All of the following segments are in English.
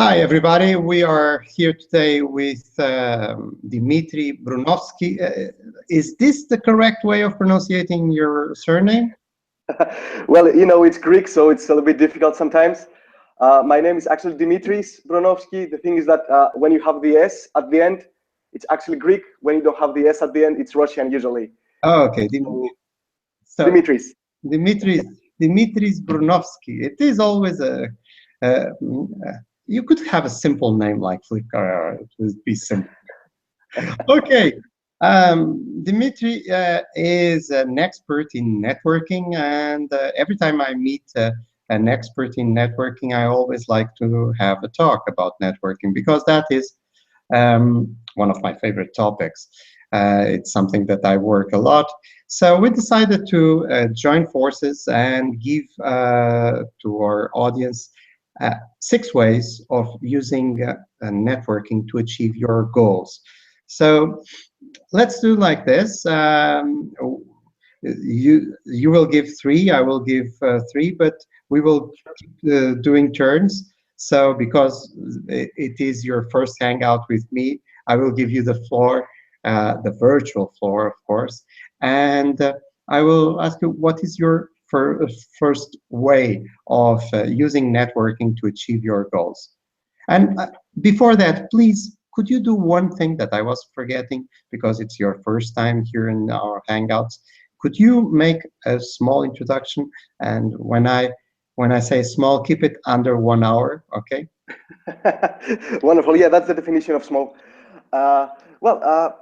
Hi, everybody. We are here today with Dimitri Brunovsky. Is this the correct way of pronouncing your surname? Well, it's Greek, so it's a little bit difficult sometimes. My name is actually Dimitris Brunovsky. The thing is that when you have the S at the end, it's actually Greek. When you don't have the S at the end, it's Russian usually. Oh, okay. So, Dimitris. Dimitris, Dimitris Brunovsky. It is always uh, you could have a simple name like Filipe Carrera. It would be simple. Okay. Dimitri is an expert in networking, and every time I meet an expert in networking, I always like to have a talk about networking because that is one of my favorite topics. It's something that I work a lot. So we decided to join forces and give to our audience 6 ways of using networking to achieve your goals. So let's do like this. You will give 3, I will give 3, but we will keep doing turns. So because it is your first hangout with me, I will give you the floor, the virtual floor, of course, and I will ask you what is your first way of using networking to achieve your goals. And before that, please, could you do one thing that I was forgetting because it's your first time here in our Hangouts? Could you make a small introduction? And when I say small, keep it under 1 hour, okay? Wonderful. Yeah, that's the definition of small.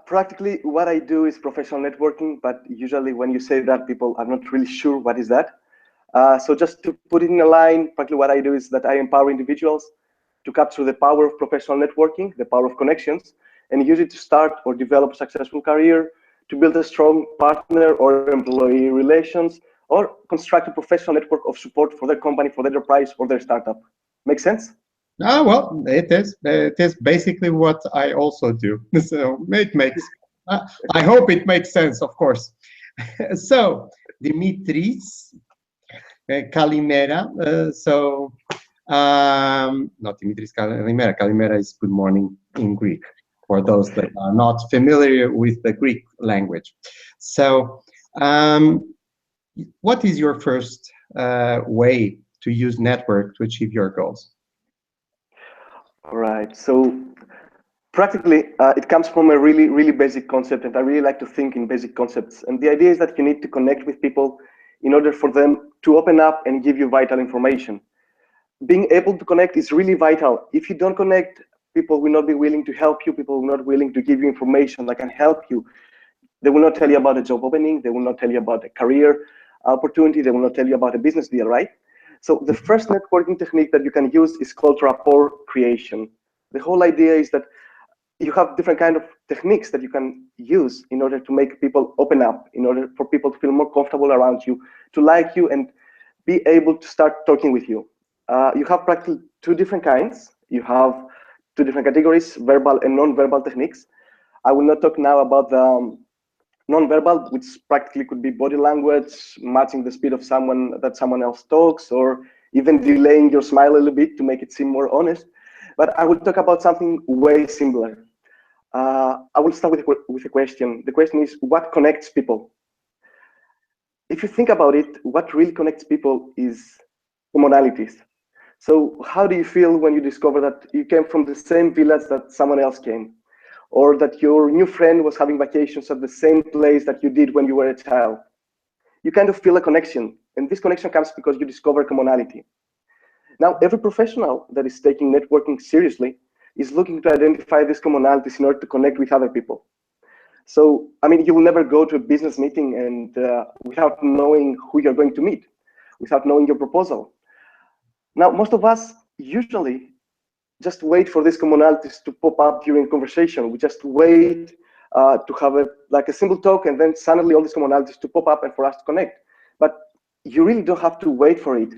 Practically what I do is professional networking, but usually when you say that, people are not really sure what is that. So just to put it in a line, practically what I do is that I empower individuals to capture the power of professional networking, the power of connections, and use it to start or develop a successful career, to build a strong partner or employee relations, or construct a professional network of support for their company, for their enterprise, or their startup. Make sense? Ah, well, it is. It is basically what I also do. So it makes, I hope it makes sense, of course. So, Dimitris, Kalimera. Not Dimitris Kalimera. Kalimera is good morning in Greek for those that are not familiar with the Greek language. So, what is your first way to use network to achieve your goals? All right. So practically, it comes from a really, really basic concept, and I really like to think in basic concepts. And the idea is that you need to connect with people in order for them to open up and give you vital information. Being able to connect is really vital. If you don't connect, people will not be willing to help you. People will not willing to give you information that can help you. They will not tell you about a job opening. They will not tell you about a career opportunity. They will not tell you about a business deal, right? So the first networking technique that you can use is called rapport creation. The whole idea is that you have different kind of techniques that you can use in order to make people open up, in order for people to feel more comfortable around you, to like you, and be able to start talking with you. You have practically 2 different kinds. You have 2 different categories, verbal and non-verbal techniques. I will not talk now about the non-verbal, which practically could be body language, matching the speed of someone else talks, or even delaying your smile a little bit to make it seem more honest. But I will talk about something way simpler. I will start with a question. The question is, what connects people? If you think about it, what really connects people is commonalities. So how do you feel when you discover that you came from the same village that someone else came? Or that your new friend was having vacations at the same place that you did when you were a child? You kind of feel a connection. And this connection comes because you discover commonality. Now, every professional that is taking networking seriously is looking to identify these commonalities in order to connect with other people. So, I mean, you will never go to a business meeting and without knowing who you're going to meet, without knowing your proposal. Now, most of us usually just wait for these commonalities to pop up during conversation. We just wait to have a simple talk, and then suddenly all these commonalities to pop up and for us to connect. But you really don't have to wait for it.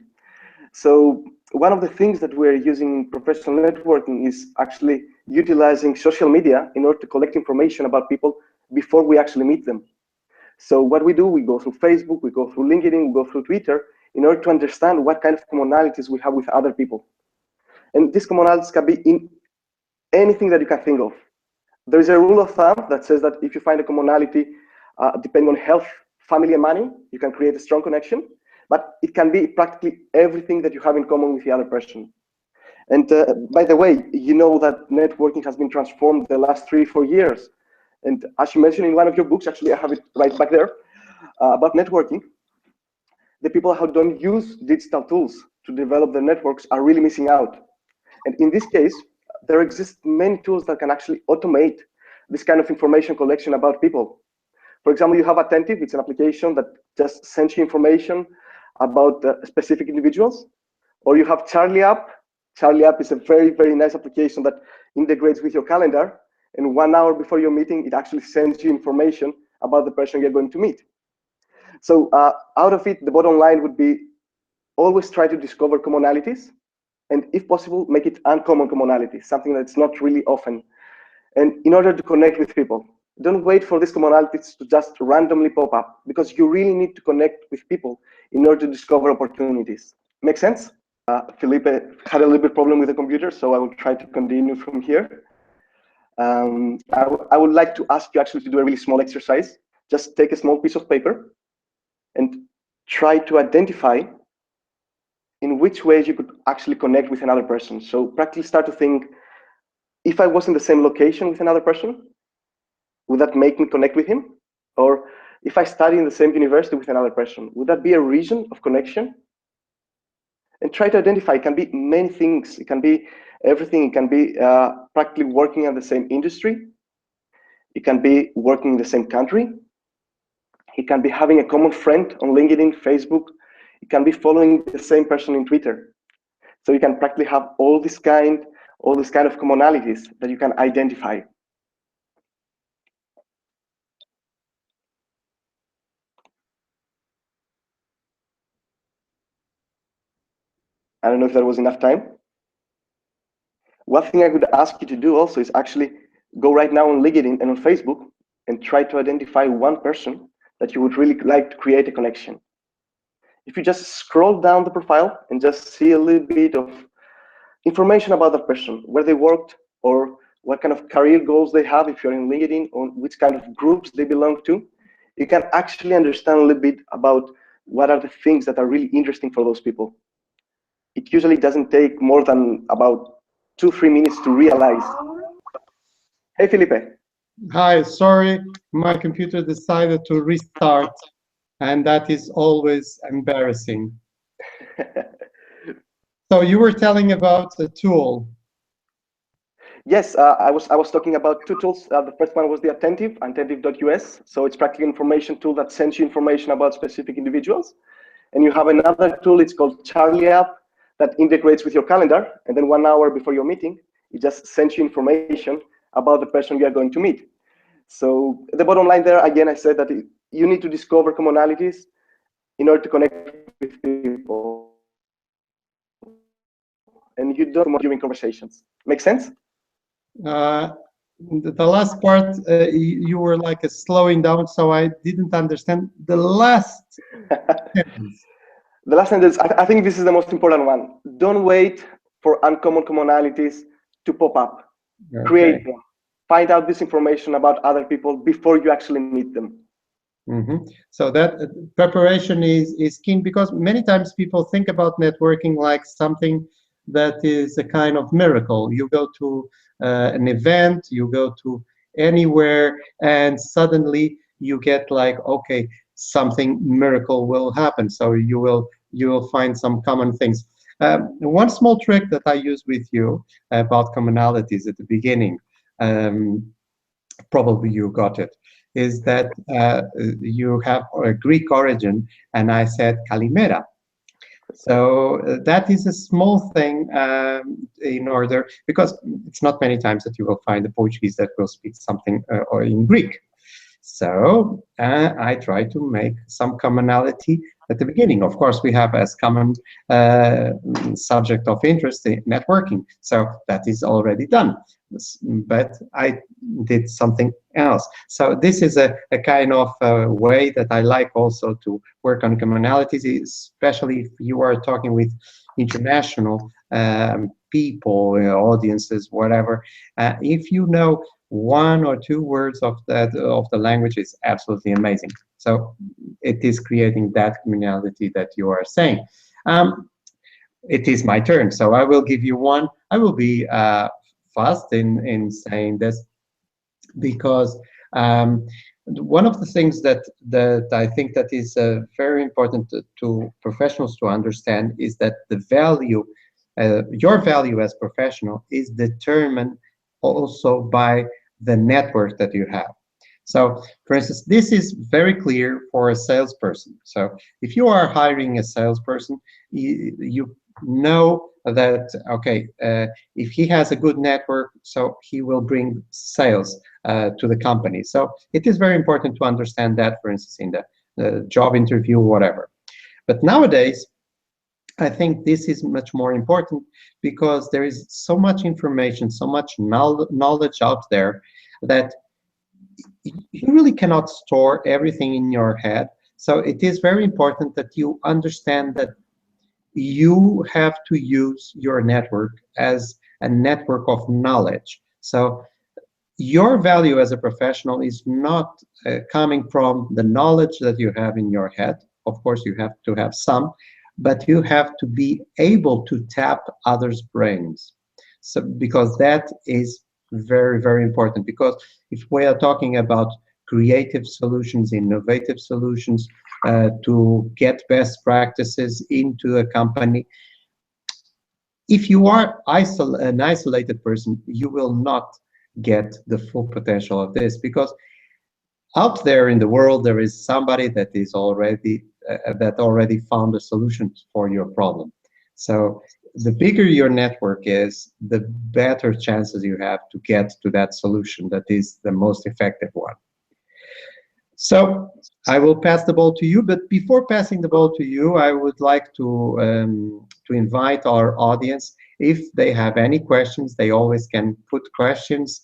So one of the things that we're using in professional networking is actually utilizing social media in order to collect information about people before we actually meet them. So what we do, we go through Facebook, we go through LinkedIn, we go through Twitter in order to understand what kind of commonalities we have with other people. And these commonalities can be in anything that you can think of. There is a rule of thumb that says that if you find a commonality depending on health, family, and money, you can create a strong connection. But it can be practically everything that you have in common with the other person. And by the way, you know that networking has been transformed the last 3-4 years. And as you mentioned in one of your books, actually I have it right back there, about networking, the people who don't use digital tools to develop their networks are really missing out. And in this case, there exist many tools that can actually automate this kind of information collection about people. For example, you have Attentive. It's an application that just sends you information about specific individuals. Or you have Charlie App. Charlie App is a very, very nice application that integrates with your calendar. And 1 hour before your meeting, it actually sends you information about the person you're going to meet. So out of it, the bottom line would be always try to discover commonalities. And if possible, make it uncommon commonalities, something that's not really often. And in order to connect with people, don't wait for these commonalities to just randomly pop up, because you really need to connect with people in order to discover opportunities. Make sense? Filipe had a little bit problem with the computer, so I will try to continue from here. I would like to ask you actually to do a really small exercise. Just take a small piece of paper and try to identify in which ways you could actually connect with another person. So practically start to think, if I was in the same location with another person, would that make me connect with him? Or if I study in the same university with another person, would that be a reason of connection? And try to identify. It can be many things. It can be everything. It can be practically working in the same industry. It can be working in the same country. It can be having a common friend on LinkedIn, Facebook. It can be following the same person in Twitter. So you can practically have all this kind of commonalities that you can identify. I don't know if that was enough time. One thing I would ask you to do also is actually go right now on LinkedIn and on Facebook and try to identify one person that you would really like to create a connection. If you just scroll down the profile and just see a little bit of information about the person, where they worked, or what kind of career goals they have if you're in LinkedIn, or which kind of groups they belong to, you can actually understand a little bit about what are the things that are really interesting for those people. It usually doesn't take more than about 2-3 minutes to realize. Hey, Filipe. Hi, sorry, my computer decided to restart, and that is always embarrassing. So you were telling about a tool. Yes, I was talking about two tools. The first one was the attentive.us. So it's practically an information tool that sends you information about specific individuals. And you have another tool, it's called Charlie App, that integrates with your calendar. And then 1 hour before your meeting, it just sends you information about the person you are going to meet. So the bottom line there, again, I said that you need to discover commonalities in order to connect with people. And you don't during conversations. Make sense? The last part, you were like slowing down, so I didn't understand the last sentence. The last sentence, I think this is the most important one. Don't wait for uncommon commonalities to pop up. Okay. Create them. Find out this information about other people before you actually meet them. Mm-hmm. So that preparation is key, because many times people think about networking like something that is a kind of miracle. You go to an event, you go to anywhere, and suddenly you get like, okay, something miracle will happen. So you will find some common things. One small trick that I use with you about commonalities at the beginning, probably you got it, is that you have a Greek origin, and I said Kalimera. So that is a small thing in order, because it's not many times that you will find a Portuguese that will speak something or in Greek. So I try to make some commonality at the beginning. Of course, we have as common subject of interest in networking. So that is already done. But I did something else. So this is a kind of way that I like also to work on commonalities, especially if you are talking with international people, audiences, whatever. If you know one or two words of the language, is absolutely amazing. So it is creating that communality that you are saying. It is my turn, so I will give you one. I will be fast in saying this because one of the things that I think that is very important to professionals to understand is that the value, your value as professional, is determined also by the network that you have. So, for instance, this is very clear for a salesperson. So, if you are hiring a salesperson, you know that, okay, if he has a good network, so he will bring sales to the company. So it is very important to understand that, for instance, in the job interview, whatever. But nowadays, I think this is much more important because there is so much information, so much knowledge out there that you really cannot store everything in your head. So it is very important that you understand that you have to use your network as a network of knowledge. So your value as a professional is not coming from the knowledge that you have in your head. Of course, you have to have some, but you have to be able to tap others' brains. So, because that is very, very important. Because if we are talking about creative solutions, innovative solutions, to get best practices into a company, if you are an isolated person, you will not get the full potential of this because out there in the world there is somebody that is already found a solution for your problem. So the bigger your network is, the better chances you have to get to that solution that is the most effective one. So I will pass the ball to you, but before passing the ball to you, I would like to invite our audience. If they have any questions, they always can put questions,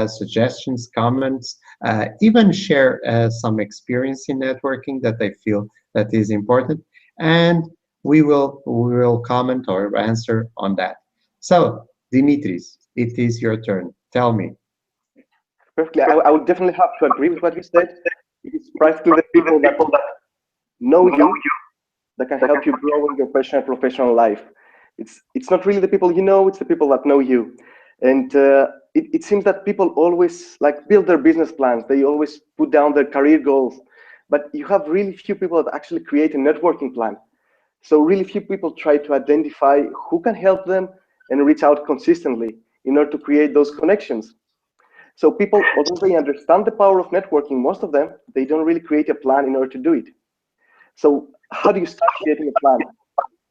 suggestions, comments, even share some experience in networking that they feel that is important, and we will comment or answer on that. So, Dimitris, it is your turn. Tell me. Perfectly. I would definitely have to agree with what you said. It's practically the people that know you that can help you grow in your personal and professional life. It's not really the people you know; it's the people that know you. And it seems that people always like build their business plans. They always put down their career goals, but you have really few people that actually create a networking plan. So really few people try to identify who can help them and reach out consistently in order to create those connections. So people, although they understand the power of networking, most of them, they don't really create a plan in order to do it. So how do you start creating a plan?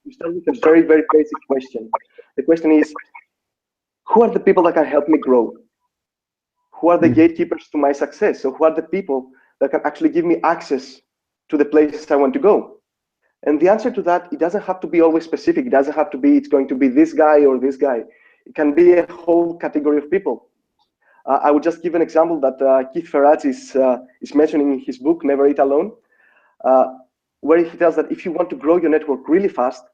You start with a very, very basic question. The question is, who are the people that can help me grow? Who are the gatekeepers to my success? So who are the people that can actually give me access to the places I want to go? And the answer to that, it doesn't have to be always specific. It doesn't have to be, it's going to be this guy or this guy. It can be a whole category of people. I would just give an example that Keith Ferraz is mentioning in his book, Never Eat Alone, uh, where he tells that if you want to grow your network really fast,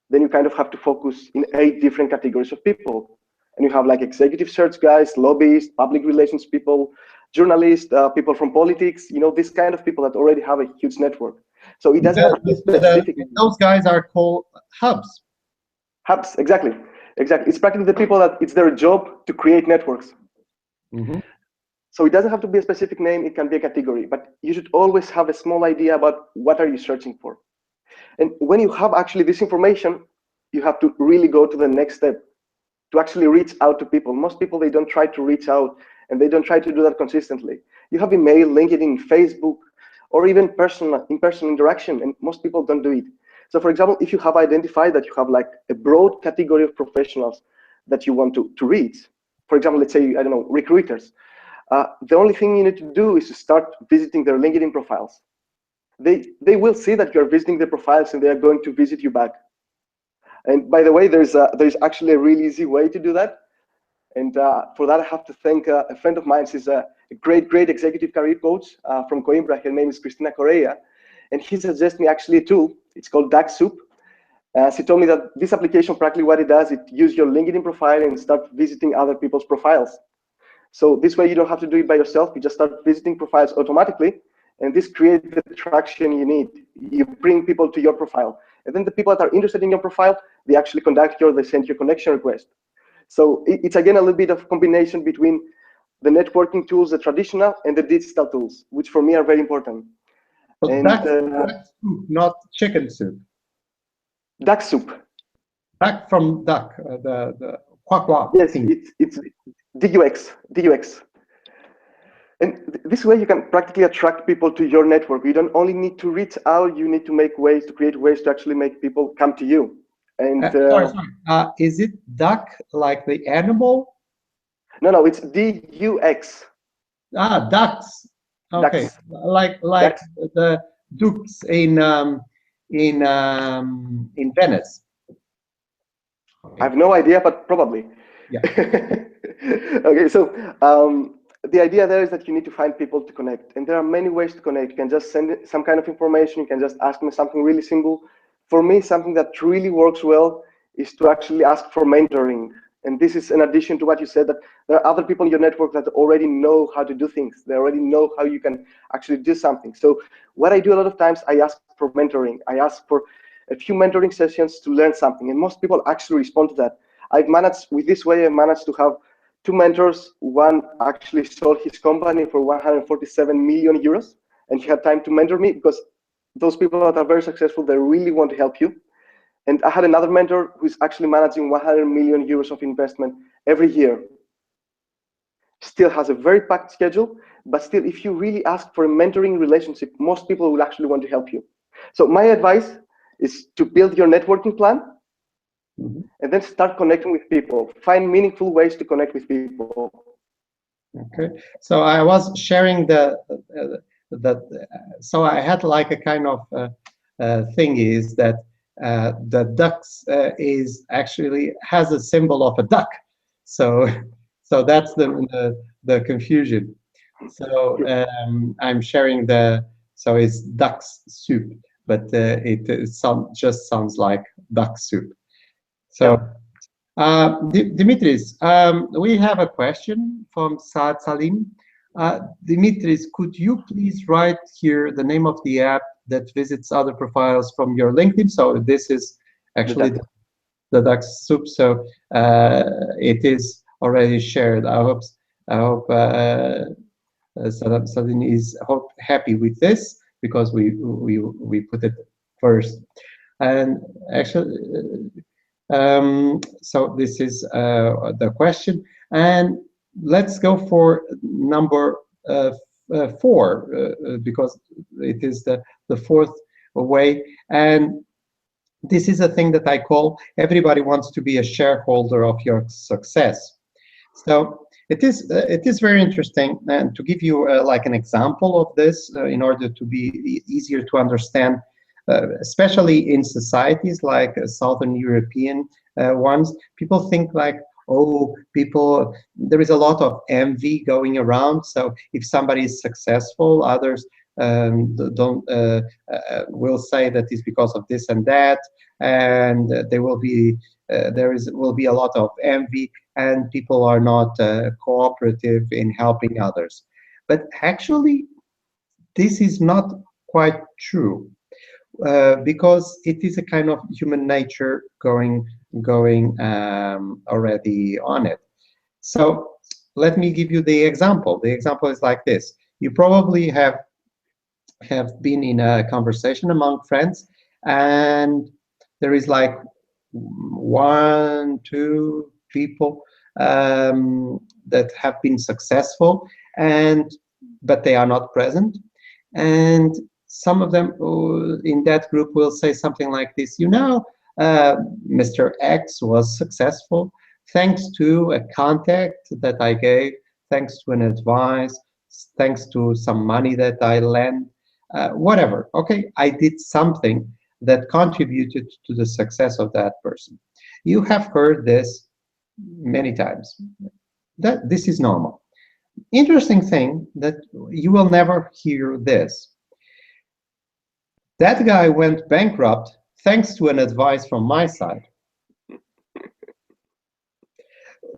then you kind of have to focus in 8 different categories of people. And you have like executive search guys, lobbyists, public relations people, journalists, people from politics, these kind of people that already have a huge network. So it doesn't have to be specific. Those guys are called hubs. Hubs, exactly. Exactly. It's practically the people that it's their job to create networks. Mm-hmm. So it doesn't have to be a specific name, it can be a category, but you should always have a small idea about what are you searching for. And when you have actually this information, you have to really go to the next step to actually reach out to people. Most people, they don't try to reach out and they don't try to do that consistently. You have email, LinkedIn, Facebook, or even in-person interaction, and most people don't do it. So for example, if you have identified that you have like a broad category of professionals that you want to reach, for example, let's say, I don't know, recruiters, the only thing you need to do is to start visiting their LinkedIn profiles. They will see that you're visiting their profiles and they are going to visit you back. And by the way, there's actually a really easy way to do that. And for that, I have to thank a friend of mine. She's a great executive career coach from Coimbra. Her name is Cristina Correa. And he suggests me actually a tool. It's called DAX Soup. She told me that this application, practically what it does, it use your LinkedIn profile and start visiting other people's profiles. So this way you don't have to do it by yourself. You just start visiting profiles automatically, and this creates the traction you need. You bring people to your profile, and then the people that are interested in your profile, they actually contact you or they send you a connection request. So it's again a little bit of combination between the networking tools, the traditional, and the digital tools, which for me are very important. So And duck soup, not chicken soup. duck soup. Duck from duck, the quack quack Yes, thing. it's DUX. And this way you can practically attract people to your network. You don't only need to reach out, you need to make ways to create ways to actually make people come to you. And Sorry. Is it duck like the animal? no, it's DUX. Ducks. Okay, Ducks. like Ducks. the dukes in Venice. I have no idea, but probably. Yeah. Okay, so the idea there is that you need to find people to connect, and there are many ways to connect. You can just send some kind of information. You can just ask me something really simple. For me, something that really works well is to actually ask for mentoring. And this is in addition to what you said, that there are other people in your network that already know how to do things. They already know how you can actually do something. So what I do a lot of times, I ask for mentoring. I ask for a few mentoring sessions to learn something, and most people actually respond to that. I've managed, with this way, I managed to have two mentors. One actually sold his company for 147 million euros, and he had time to mentor me, because those people that are very successful, they really want to help you. And I had another mentor who's actually managing 100 million euros of investment every year. Still has a very packed schedule, but still, if you really ask for a mentoring relationship, most people will actually want to help you. So my advice is to build your networking plan, and then start connecting with people. Find meaningful ways to connect with people. Okay. So I was sharing so I had like a kind of thing is that the ducks is actually has a symbol of a duck. So so that's the confusion. So I'm sharing so it's duck's soup, but just sounds like duck soup. So Yeah. Dimitris, we have a question from Saad Salim. Dimitris, could you please write here the name of the app that visits other profiles from your LinkedIn? So this is actually the Ducks Soup. So it is already shared. I hope Salim is happy with this, because we put it first. And actually, so this is the question, and let's go for number 4, because it is the fourth way, and this is a thing that I call everybody wants to be a shareholder of your success. So it is very interesting, and to give you like an example of this in order to be easier to understand, especially in societies like Southern European ones, people think like, oh, there is a lot of envy going around. So if somebody is successful, others don't will say that it's because of this and that, and will be a lot of envy, and people are not cooperative in helping others. But actually, this is not quite true, because it is a kind of human nature going already on it. So let me give you the example. The example is like this. You probably have been in a conversation among friends, and there is like 1, 2 people that have been successful, but they are not present, and some of them in that group will say something like this, Mr. X was successful thanks to a contact that I gave, thanks to an advice, thanks to some money that I lent, whatever. Okay, I did something that contributed to the success of that person. You have heard this many times. That this is normal. Interesting thing that you will never hear this. That guy went bankrupt thanks to an advice from my side.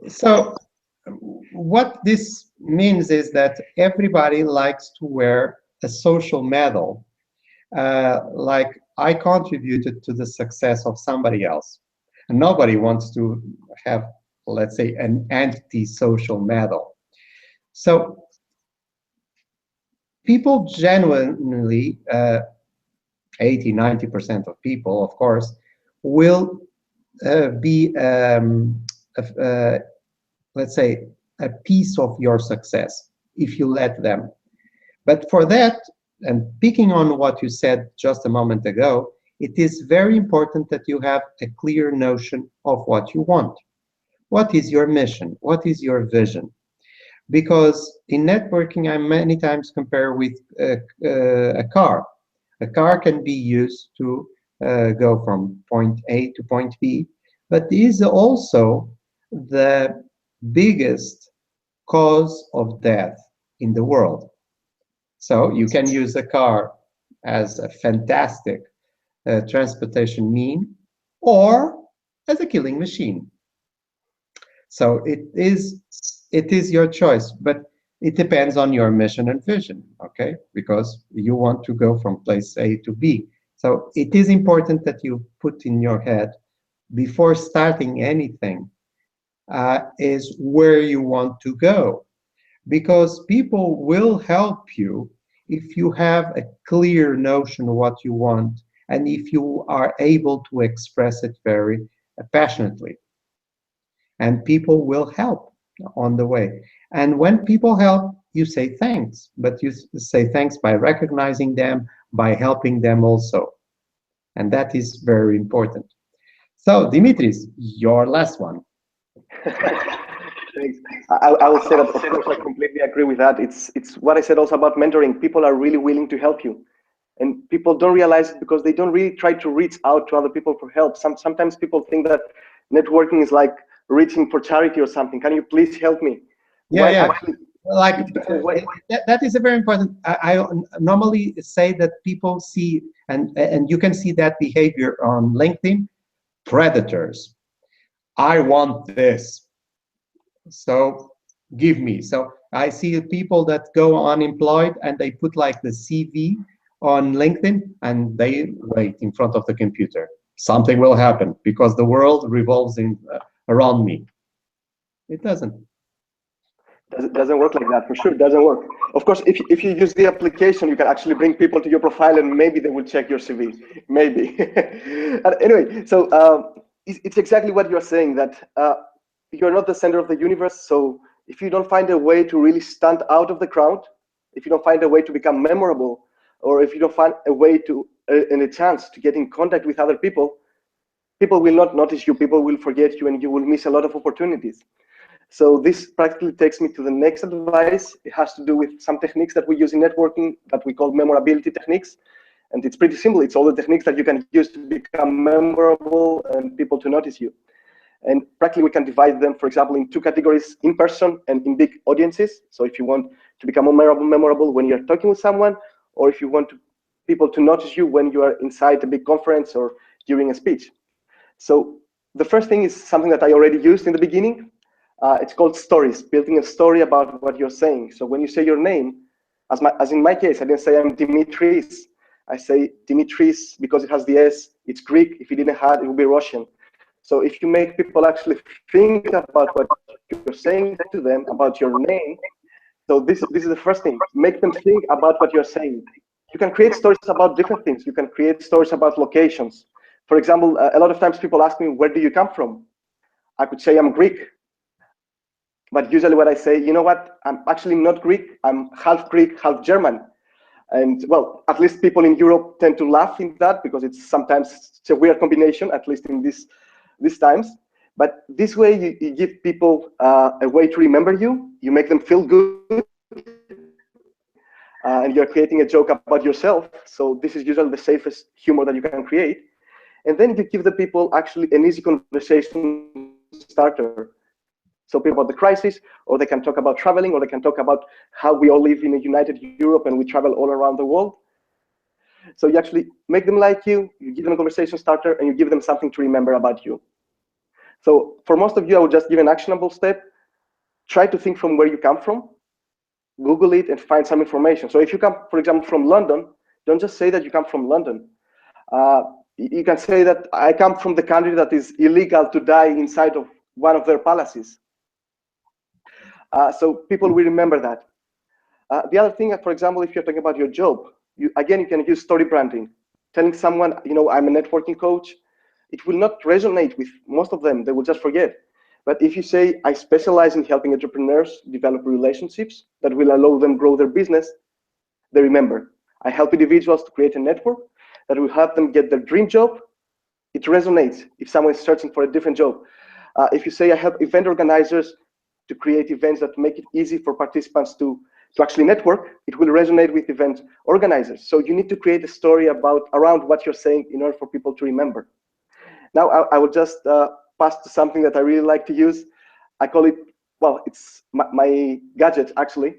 So what this means is that everybody likes to wear a social medal, like I contributed to the success of somebody else. And nobody wants to have, let's say, an anti-social medal. So people genuinely, 80, 90% of people, of course, will be, let's say, a piece of your success if you let them. But for that, and picking on what you said just a moment ago, it is very important that you have a clear notion of what you want. What is your mission? What is your vision? Because in networking, I many times compare with a car. A car can be used to go from point A to point B, but is also the biggest cause of death in the world. So you can use a car as a fantastic transportation mean or as a killing machine. So it is your choice, but it depends on your mission and vision, okay? Because you want to go from place A to B. So it is important that you put in your head before starting anything is where you want to go, because people will help you if you have a clear notion of what you want and if you are able to express it very passionately. And people will help on the way. And when people help, you say thanks, but you say thanks by recognizing them, by helping them also. And that is very important. So, Dimitris, your last one. Thanks. I will say that, of course, I completely agree with that. It's what I said also about mentoring. People are really willing to help you. And people don't realize it because they don't really try to reach out to other people for help. Sometimes people think that networking is like reaching for charity or something. Can you please help me? Yeah, When yeah. actually, Like when, that is a very important. I normally say that people see, and you can see that behavior on LinkedIn, predators. I want this, so give me. So I see people that go unemployed and they put like the CV on LinkedIn and they wait in front of the computer. Something will happen because the world revolves around me. It doesn't. doesn't work like that, for sure. It doesn't work. Of course, if you use the application, you can actually bring people to your profile and maybe they will check your CV. Maybe. And anyway, so it's exactly what you're saying, that you're not the center of the universe. So if you don't find a way to really stand out of the crowd, if you don't find a way to become memorable, or if you don't find a way to, and a chance to get in contact with other people, people will not notice you, people will forget you, and you will miss a lot of opportunities. So this practically takes me to the next advice. It has to do with some techniques that we use in networking that we call memorability techniques. And it's pretty simple. It's all the techniques that you can use to become memorable and people to notice you. And practically we can divide them, for example, in two categories: in person and in big audiences. So if you want to become more memorable when you're talking with someone, or if you want people to notice you when you are inside a big conference or during a speech. So the first thing is something that I already used in the beginning. It's called stories, building a story about what you're saying. So when you say your name, as in my case, I didn't say I'm Dimitris. I say Dimitris because it has the S. It's Greek. If it didn't have, it would be Russian. So if you make people actually think about what you're saying to them, about your name, so this is the first thing. Make them think about what you're saying. You can create stories about different things. You can create stories about locations. For example, a lot of times people ask me, where do you come from? I could say I'm Greek. But usually what I say, you know what, I'm actually not Greek. I'm half Greek, half German. And well, at least people in Europe tend to laugh in that because it's a weird combination, at least in these times. But this way you give people a way to remember you. You make them feel good. And you're creating a joke about yourself. So this is usually the safest humor that you can create. And then you give the people actually an easy conversation starter. So people about the crisis, or they can talk about traveling, or they can talk about how we all live in a united Europe and we travel all around the world. So you actually make them like you give them a conversation starter, and you give them something to remember about you. So for most of you, I would just give an actionable step. Try to think from where you come from. Google it and find some information. So if you come, for example, from London, don't just say that you come from London. You can say that I come from the country that is illegal to die inside of one of their palaces. So people will remember that. The other thing, for example, if you're talking about your job, you can use story branding. Telling someone, I'm a networking coach, it will not resonate with most of them. They will just forget. But if you say, I specialize in helping entrepreneurs develop relationships that will allow them grow their business, they remember. I help individuals to create a network that will help them get their dream job. It resonates if someone is searching for a different job. If you say, I help event organizers to create events that make it easy for participants to actually network, it will resonate with event organizers. So you need to create a story around what you're saying in order for people to remember. Now I will just pass to something that I really like to use. I call it, it's my gadget actually.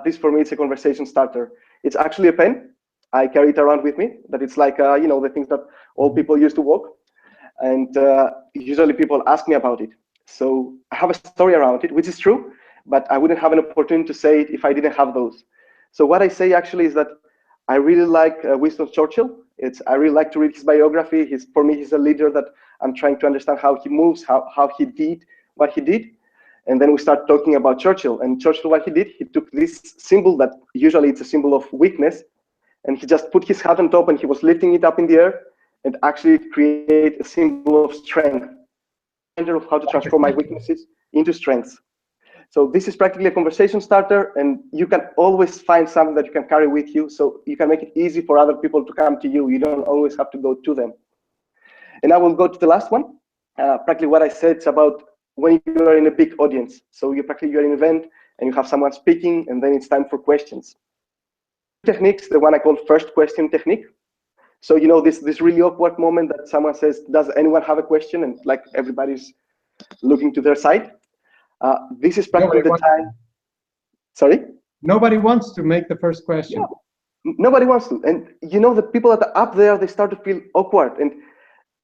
This for me, it's a conversation starter. It's actually a pen. I carry it around with me. That it's like the things that all people use to walk. And usually people ask me about it. So I have a story around it, which is true, but I wouldn't have an opportunity to say it if I didn't have those. So what I say actually is that I really like Winston Churchill. I really like to read his biography. For me, he's a leader that I'm trying to understand how he moves, how he did what he did. And then we start talking about Churchill. And Churchill, what he did, he took this symbol that usually it's a symbol of weakness, and he just put his hat on top and he was lifting it up in the air and actually create a symbol of strength. Of how to transform my weaknesses into strengths. So this is practically a conversation starter, and you can always find something that you can carry with you, so you can make it easy for other people to come to you. You don't always have to go to them. And I will go to the last one. Practically what I said is about when you are in a big audience. So you're in an event and you have someone speaking, and then it's time for questions. Techniques, the one I call first question technique. So this really awkward moment that someone says, does anyone have a question? And like everybody's looking to their side. This is practically the time. Sorry? Nobody wants to make the first question. Yeah, nobody wants to. And the people that are up there, they start to feel awkward. And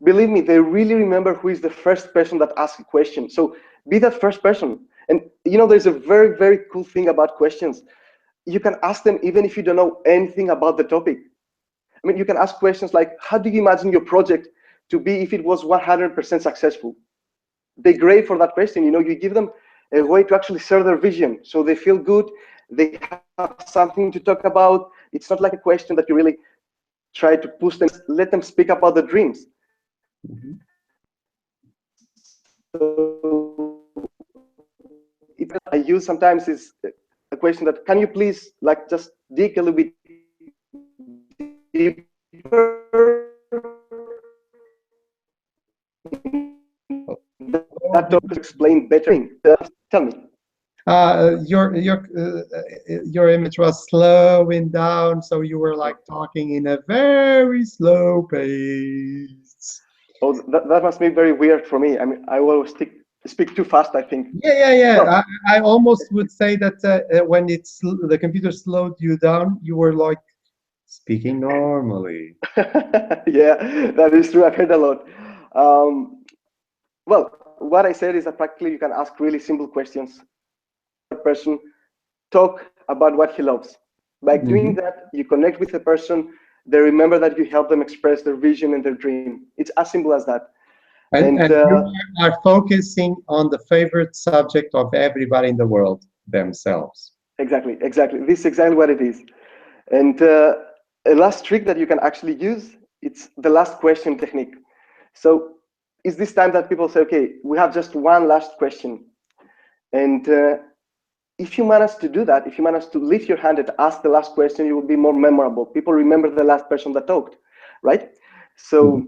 believe me, they really remember who is the first person that asks a question. So be that first person. And there's a very, very cool thing about questions. You can ask them even if you don't know anything about the topic. I mean, you can ask questions like, how do you imagine your project to be if it was 100% successful? They're great for that question. You give them a way to actually share their vision, so they feel good. They have something to talk about. It's not like a question that you really try to push them. Let them speak about the dreams. Mm-hmm. So I use sometimes is a question that, can you please just dig a little bit deeper? That topic explain better. Tell me. Your image was slowing down, so you were talking in a very slow pace. Oh, that must be very weird for me. I mean, I will speak too fast, I think. Yeah. Well, I almost would say that when the computer slowed you down, you were speaking normally. Yeah, that is true. I've heard a lot. Well, what I said is that practically you can ask really simple questions. A person talk about what he loves. By doing that, you connect with the person. They remember that you help them express their vision and their dream. It's as simple as that. And you are focusing on the favorite subject of everybody in the world, themselves. Exactly. This is exactly what it is. And a last trick that you can actually use, it's the last question technique. So it's this time that people say, okay, we have just one last question. And if you manage to do that, if you manage to lift your hand and ask the last question, you will be more memorable. People remember the last person that talked, right? So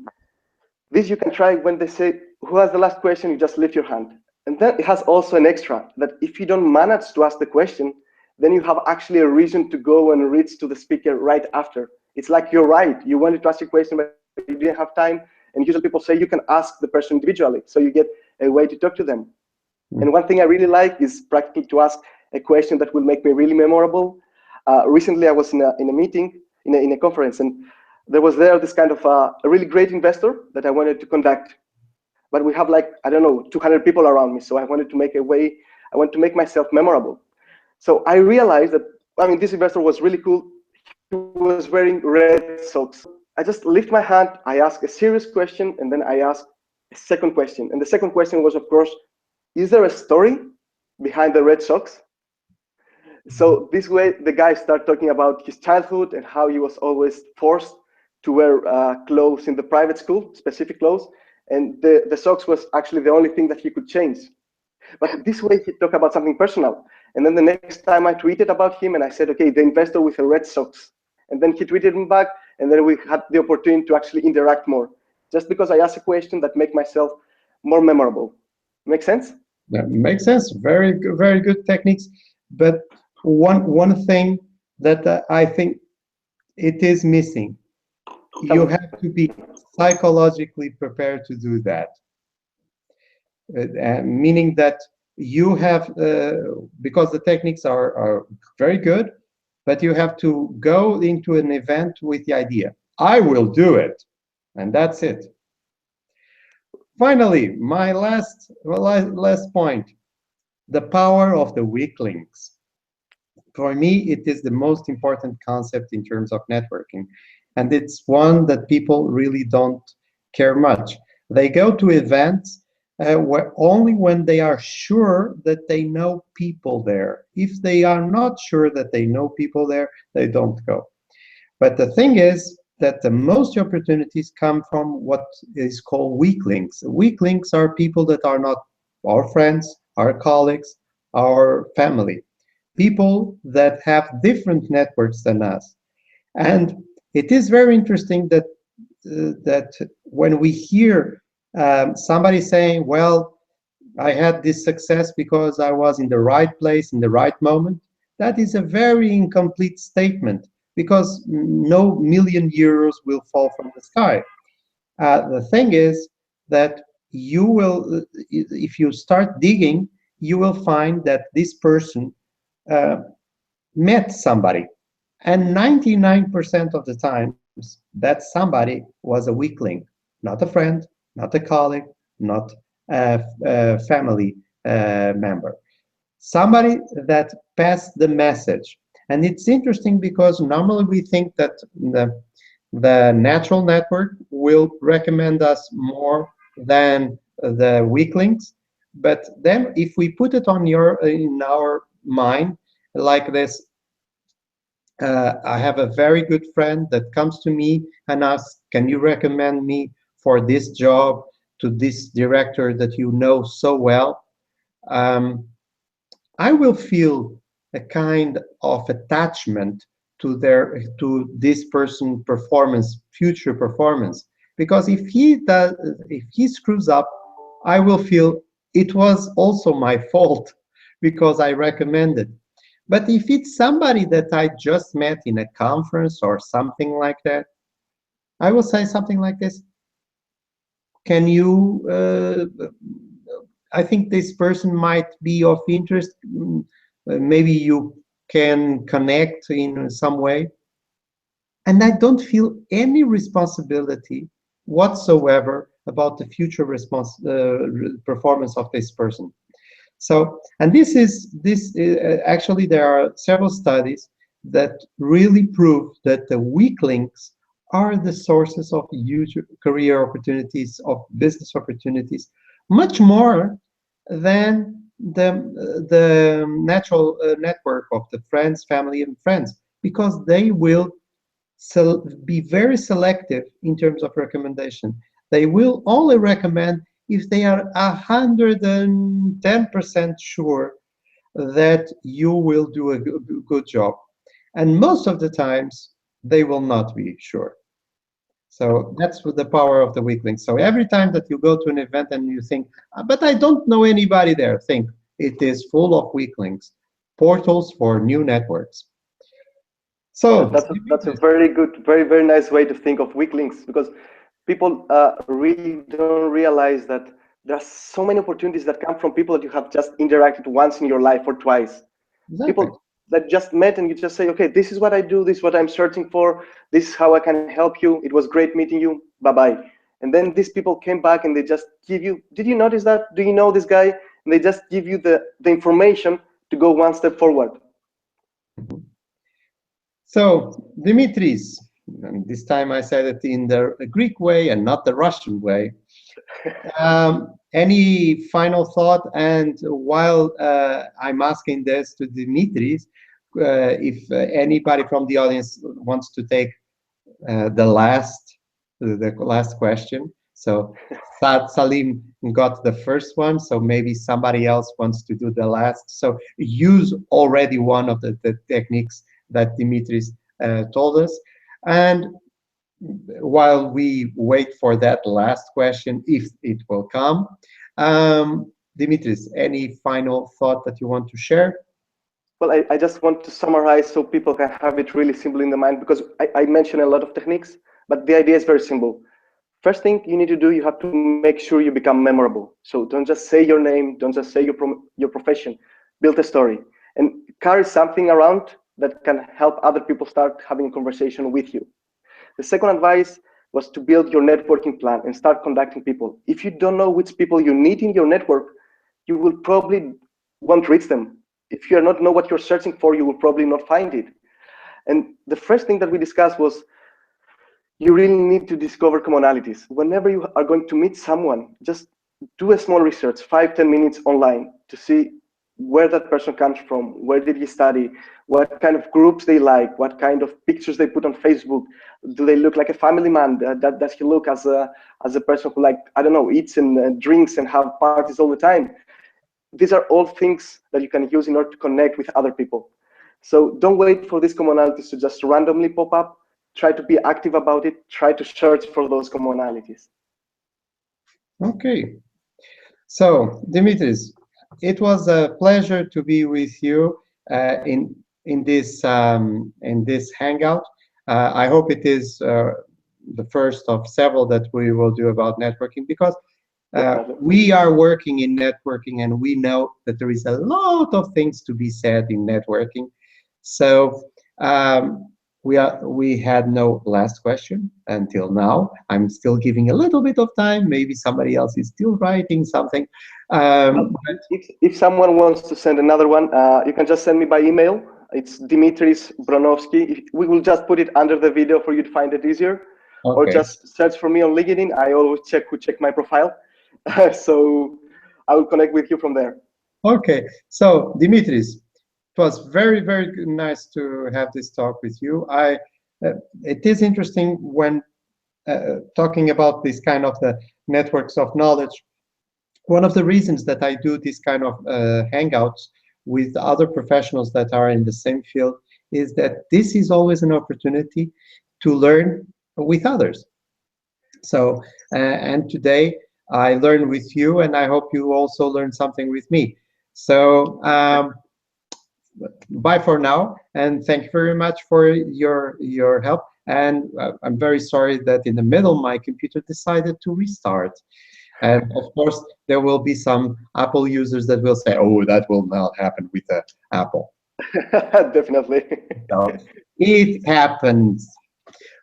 this you can try when they say, who has the last question, you just lift your hand. And then it has also an extra that if you don't manage to ask the question, then you have actually a reason to go and reach to the speaker right after. It's like you're right. You wanted to ask your question, but you didn't have time. And usually people say you can ask the person individually. So you get a way to talk to them. And one thing I really like is practically to ask a question that will make me really memorable. Recently, I was in a meeting, in a conference, and there was this kind of a really great investor that I wanted to contact, but we have like, I don't know, 200 people around me. So I wanted to make I want to make myself memorable. So I realized that, I mean, this investor was really cool. He was wearing red socks. I just lift my hand, I ask a serious question, and then I ask a second question. And the second question was, of course, is there a story behind the red socks? So this way, the guy started talking about his childhood and how he was always forced to wear clothes in the private school, specific clothes, and the socks was actually the only thing that he could change. But this way, he talked about something personal. And then the next time I tweeted about him, and I said, okay, the investor with the red socks. And then he tweeted me back, and then we had the opportunity to actually interact more, just because I asked a question that make myself more memorable. Make sense? That makes sense. Very good techniques. But one thing that I think it is missing, you have to be psychologically prepared to do that. Meaning that you have, because the techniques are very good, but you have to go into an event with the idea, I will do it, and that's it. Finally, my last point, the power of the weak links. For me, it is the most important concept in terms of networking. And it's one that people really don't care much. They go to events only when they are sure that they know people there. If they are not sure that they know people there, they don't go. But the thing is that the most opportunities come from what is called weak links. Weak links are people that are not our friends, our colleagues, our family, people that have different networks than us. And it is very interesting that when we hear somebody saying, well, I had this success because I was in the right place in the right moment, that is a very incomplete statement because no million euros will fall from the sky. The thing is that you will, if you start digging, you will find that this person uh, met somebody. And 99% of the times, that somebody was a weak link, not a friend, not a colleague, not a family member. Somebody that passed the message. And it's interesting because normally we think that the natural network will recommend us more than the weak links. But then if we put it in our mind like this, I have a very good friend that comes to me and asks, can you recommend me for this job to this director that you know so well? I will feel a kind of attachment to this person performance, future performance. Because if he screws up, I will feel it was also my fault because I recommended. But if it's somebody that I just met in a conference or something like that, I will say something like this. Can you, I think this person might be of interest. Maybe you can connect in some way. And I don't feel any responsibility whatsoever about the future performance of this person. So, and actually there are several studies that really prove that the weak links are the sources of huge career opportunities, of business opportunities, much more than the natural network of the friends, family, and friends, because they will be very selective in terms of recommendation. They will only recommend if they are 110% sure that you will do a good job. And most of the times, they will not be sure. So that's the power of the weak link. So every time that you go to an event and you think, but I don't know anybody there, think it is full of weak links, portals for new networks. So That's a very good, very nice way to think of weak links, because people really don't realize that there are so many opportunities that come from people that you have just interacted once in your life or twice. exactly. People that just met and you just say, okay, this is what I do, this is what I'm searching for, this is how I can help you. It was great meeting you. Bye bye. And then these people came back and they just give you, did you notice that? Do you know this guy? And they just give you the information to go one step forward. So, Dimitris, and this time I said it in the Greek way and not the Russian way. Any final thought? And while I'm asking this to Dimitris, if anybody from the audience wants to take the last question. So Salim got the first one, so maybe somebody else wants to do the last. So use already one of the techniques that Dimitris told us. And while we wait for that last question, if it will come, Dimitris, any final thought that you want to share? Well, I just want to summarize so people can have it really simple in the mind, because I mentioned a lot of techniques, but the idea is very simple. First thing you need to do, you have to make sure you become memorable. So don't just say your name, don't just say your profession, build a story and carry something around that can help other people start having a conversation with you. The second advice was to build your networking plan and start contacting people. If you don't know which people you need in your network, you will probably won't reach them. If you not know what you're searching for, you will probably not find it. And the first thing that we discussed was you really need to discover commonalities. Whenever you are going to meet someone, just do a small research, 5-10 minutes online to see where that person comes from, where did he study, what kind of groups they like, what kind of pictures they put on Facebook. Do they look like a family man? Does he look as a person who, like, I don't know, eats and drinks and have parties all the time? These are all things that you can use in order to connect with other people. So don't wait for these commonalities to just randomly pop up. Try to be active about it. Try to search for those commonalities. Okay. So, Dimitris, it was a pleasure to be with you in this hangout. I hope it is the first of several that we will do about networking, because we are working in networking and we know that there is a lot of things to be said in networking. So we had no last question until now. I'm still giving a little bit of time. Maybe somebody else is still writing something. If someone wants to send another one, you can just send me by email. It's Dimitris Bronovsky. We will just put it under the video for you to find it easier. Okay. Or just search for me on LinkedIn. I always check my profile. So I will connect with you from there. Okay. So Dimitris, it was very, very nice to have this talk with you. It is interesting when talking about this kind of the networks of knowledge. One of the reasons that I do this kind of hangouts with other professionals that are in the same field is that this is always an opportunity to learn with others. So, and today I learned with you, and I hope you also learned something with me. So, bye for now, and thank you very much for your help. And I'm very sorry that in the middle my computer decided to restart. And of course, there will be some Apple users that will say, "Oh, that will not happen with the Apple." Definitely. So it happens.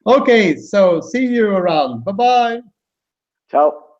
Okay, so see you around. Bye-bye. Ciao.